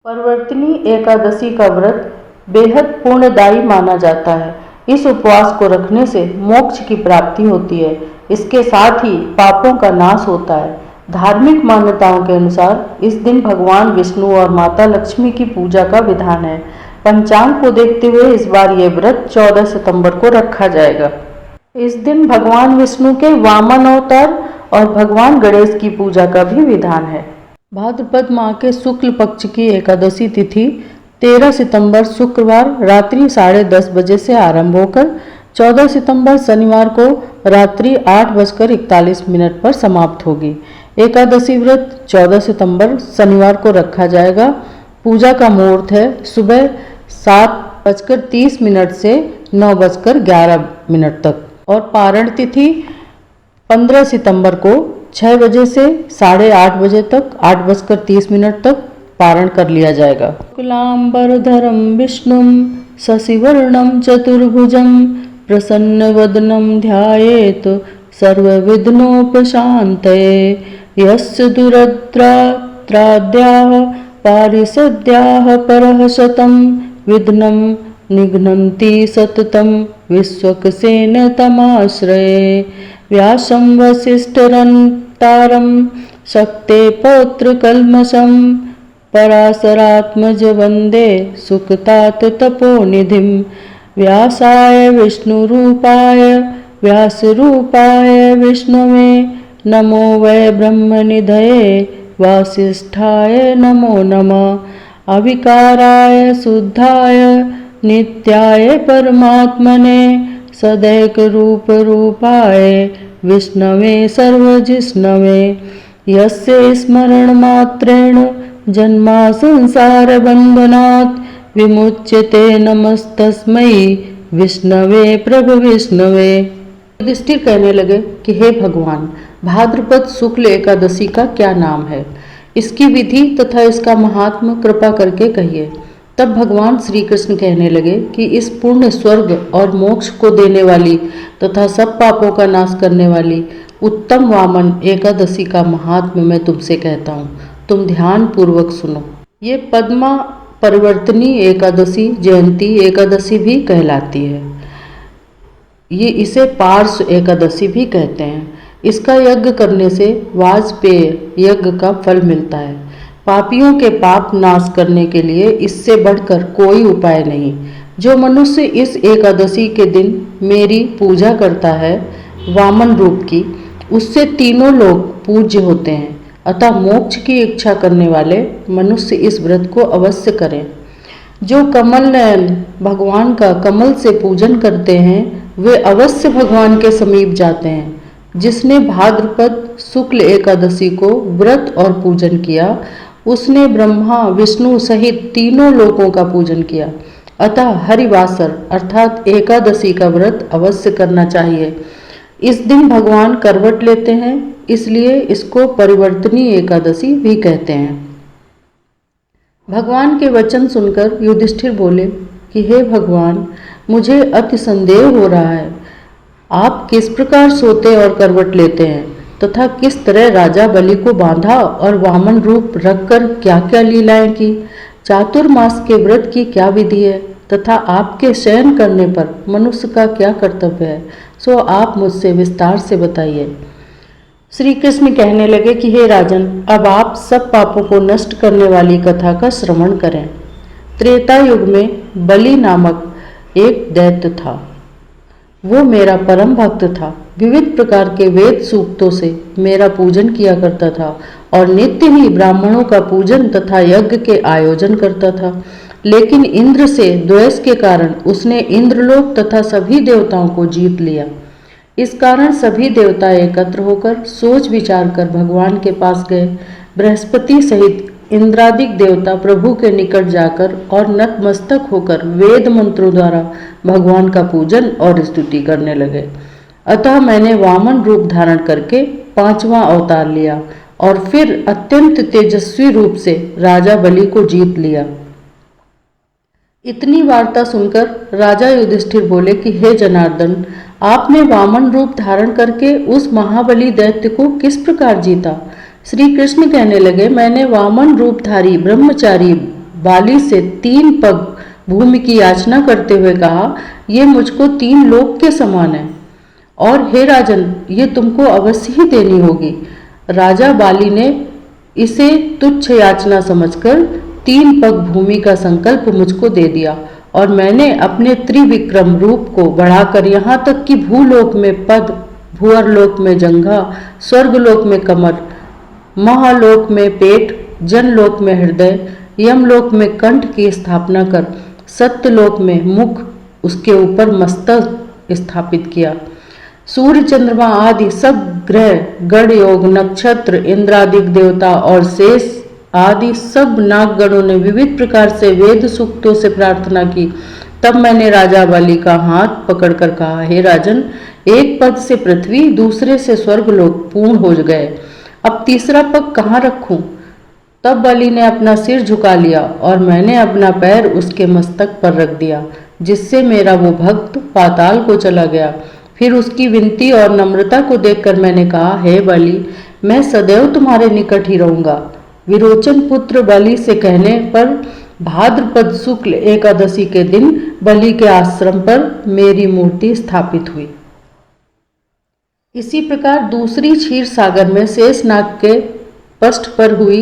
परिवर्तिनी एकादशी का व्रत बेहद पुण्यदायी माना जाता है। इस उपवास को रखने से मोक्ष की प्राप्ति होती है। इसके साथ ही पापों का नाश होता है। धार्मिक मान्यताओं के अनुसार इस दिन भगवान विष्णु और माता लक्ष्मी की पूजा का विधान है। पंचांग को देखते हुए इस बार ये व्रत 14 सितंबर को रखा जाएगा। इस दिन भगवान विष्णु के वामन अवतार और भगवान गणेश की पूजा का भी विधान है। भाद्रपद माह के शुक्ल पक्ष की एकादशी तिथि 13 सितंबर शुक्रवार रात्रि 10:30 बजे से आरंभ होकर 14 सितंबर शनिवार को रात्रि 8:41 पर समाप्त होगी। एकादशी व्रत 14 सितंबर शनिवार को रखा जाएगा। पूजा का मुहूर्त है सुबह 7:30 से 9:11 तक और पारण तिथि 15 सितंबर को 6 बजे से 8:30 बजे तक 8:30 तक पारण कर लिया जाएगा। शुक्लांबरधरं विष्णुं शशिवर्णं चतुर्भुजं प्रसन्नवदनं ध्यायेत् सर्वविघ्नोपशान्तये। यस्य दुरत्राद्याः पारिषद्याः परः शतं विघ्नं निघ्नन्ति सततं विश्वक्सेन तमाश्रये। व्यासं वसिष्ठरन्तारं शक्ते पौत्रकल्मषं पराशरात्मज वन्दे सुखतात तपोनिधिं। व्यासाय विष्णुरूपाय व्यासरूपाय विष्णवे नमो वै ब्रह्मनिधये वासिष्ठाय नमो नमः। अविकाराय शुद्धाय नित्याय परमात्मने सदैकरूपरूपाय विष्णवे सर्वजिष्णवे। यस्य स्मरणमात्रेण जन्मा संसारबन्धनात् विमुच्यते। नमस्तस्मै विष्णवे प्रभु विष्णवे। युधिष्ठिर कहने लगे कि हे भगवान, भाद्रपद शुक्ल एकादशी का क्या नाम है, इसकी विधि तथा इसका महात्म्य कृपा करके कहिए। तब भगवान श्री कृष्ण कहने लगे कि इस पूर्ण स्वर्ग और मोक्ष को देने वाली तथा सब पापों का नाश करने वाली उत्तम वामन एकादशी का महात्म्य मैं तुमसे कहता हूँ। तुम ध्यान पूर्वक सुनो। ये पद्मा परिवर्तनी एकादशी जयंती एकादशी भी कहलाती है। ये इसे पार्श्व एकादशी भी कहते हैं। इसका यज्ञ करने से वाजपेय यज्ञ का फल मिलता है। पापियों के पाप नाश करने के लिए इससे बढ़कर कोई उपाय नहीं। जो मनुष्य इस एकादशी के दिन मेरी पूजा करता है वामन रूप की, उससे तीनों लोग पूज्य होते हैं। अतः मोक्ष की इच्छा करने वाले मनुष्य इस व्रत को अवश्य करें। जो कमल नयन भगवान का कमल से पूजन करते हैं वे अवश्य भगवान के समीप जाते हैं। जिसने भाद्रपद शुक्ल एकादशी को व्रत और पूजन किया उसने ब्रह्मा विष्णु सहित तीनों लोकों का पूजन किया। अतः हरिवासर अर्थात एकादशी का व्रत अवश्य करना चाहिए। इस दिन भगवान करवट लेते हैं, इसलिए इसको परिवर्तनी एकादशी भी कहते हैं। भगवान के वचन सुनकर युधिष्ठिर बोले कि हे भगवान, मुझे अति संदेह हो रहा है। आप किस प्रकार सोते और करवट लेते हैं तथा किस तरह राजा बलि को बांधा और वामन रूप रखकर क्या क्या लीलाएं की। चातुर्मास के व्रत की क्या विधि है तथा आपके शयन करने पर मनुष्य का क्या कर्तव्य है, सो आप मुझसे विस्तार से बताइए। श्री कृष्ण कहने लगे कि हे राजन, अब आप सब पापों को नष्ट करने वाली कथा का श्रवण करें। त्रेता युग में बलि नामक एक दैत्य था। वो मेरा परम भक्त था। विविध प्रकार के वेद सूक्तों से मेरा पूजन किया करता था और नित्य ही ब्राह्मणों का पूजन तथा यज्ञ के आयोजन करता था। लेकिन इंद्र से द्वेष के कारण उसने इंद्रलोक तथा सभी देवताओं को जीत लिया। इस कारण सभी देवता एकत्र होकर सोच विचार कर भगवान के पास गए। बृहस्पति सहित इंद्रादिक देवता प्रभु के निकट जाकर और नतमस्तक होकर वेद मंत्रों द्वारा भगवान का पूजन और स्तुति करने लगे। अतः मैंने वामन रूप धारण करके 5वां अवतार लिया और फिर अत्यंत तेजस्वी रूप से राजा बलि को जीत लिया। इतनी वार्ता सुनकर राजा युधिष्ठिर बोले कि हे जनार्दन, आपने वामन रूप धारण करके उस महाबली दैत्य को किस प्रकार जीता। श्री कृष्ण कहने लगे, मैंने वामन रूपधारी ब्रह्मचारी बाली से 3 पग भूमि की याचना करते हुए कहा, ये मुझको 3 लोक के समान है और हे राजन, ये तुमको अवश्य ही देनी होगी। राजा बाली ने इसे तुच्छ याचना समझकर 3 पग भूमि का संकल्प मुझको दे दिया और मैंने अपने त्रिविक्रम रूप को बढ़ाकर यहाँ तक कि भूलोक में पद, भूअरलोक में जंघा, स्वर्गलोक में कमर, महालोक में पेट, जनलोक में हृदय, यमलोक में कंठ की स्थापना कर सत्यलोक में मुख, उसके ऊपर मस्तक स्थापित किया। सूर्य चंद्रमा आदि सब ग्रह, गण योग, नक्षत्र, इंद्रादिक देवता और शेष आदि सब नागगणों ने विविध प्रकार से वेद सूक्तों से प्रार्थना की। तब मैंने राजा बाली का हाथ पकड़कर कहा, हे राजन, एक पद से पृथ्वी, दूसरे से स्वर्गलोक पूर्ण हो गए, अब तीसरा पग कहाँ रखूं? तब बलि ने अपना सिर झुका लिया और मैंने अपना पैर उसके मस्तक पर रख दिया, जिससे मेरा वो भक्त पाताल को चला गया। फिर उसकी विनती और नम्रता को देखकर मैंने कहा, हे बलि, मैं सदैव तुम्हारे निकट ही रहूंगा। विरोचन पुत्र बलि से कहने पर भाद्रपद शुक्ल एकादशी के दिन बलि के आश्रम पर मेरी मूर्ति स्थापित हुई। इसी प्रकार दूसरी क्षीर सागर में शेषनाग के पृष्ठ पर हुई।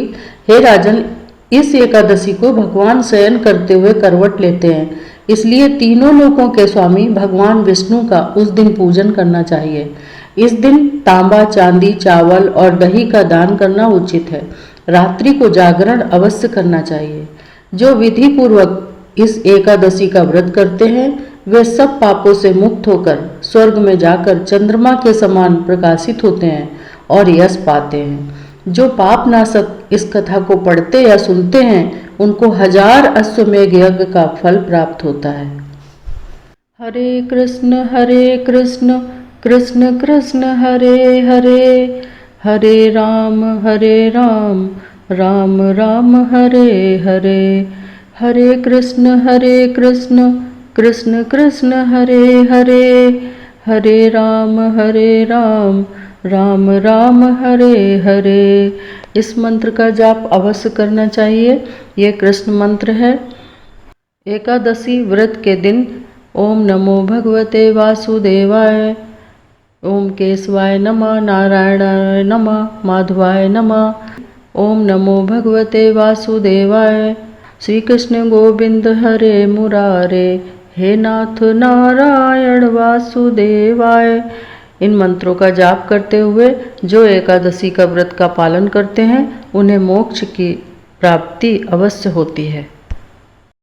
हे राजन, इस एकादशी को भगवान शयन करते हुए करवट लेते हैं, इसलिए तीनों लोकों के स्वामी भगवान विष्णु का उस दिन पूजन करना चाहिए। इस दिन तांबा, चांदी, चावल और दही का दान करना उचित है। रात्रि को जागरण अवश्य करना चाहिए। जो विधि पूर्वक इस एकादशी का व्रत करते हैं वे सब पापों से मुक्त होकर स्वर्ग में जाकर चंद्रमा के समान प्रकाशित होते हैं और यश पाते हैं। जो पाप नाशक इस कथा को पढ़ते या सुनते हैं उनको 1000 अश्वमेघ यज्ञ का फल प्राप्त होता है। हरे कृष्ण कृष्ण कृष्ण हरे हरे, हरे राम राम राम हरे हरे, हरे कृष्ण कृष्ण कृष्ण हरे हरे, हरे राम राम राम हरे हरे। इस मंत्र का जाप अवश्य करना चाहिए। ये कृष्ण मंत्र है। एकादशी व्रत के दिन ओम नमो भगवते वासुदेवाय, ओम केशवाय नमः, नारायणाय नमः, माधवाय नमः, ओम नमो भगवते वासुदेवाय। श्री कृष्ण गोविंद हरे मुरारे, हे नाथ नारायण वासुदेवाय। इन मंत्रों का जाप करते हुए जो एकादशी का व्रत का पालन करते हैं उन्हें मोक्ष की प्राप्ति अवश्य होती है।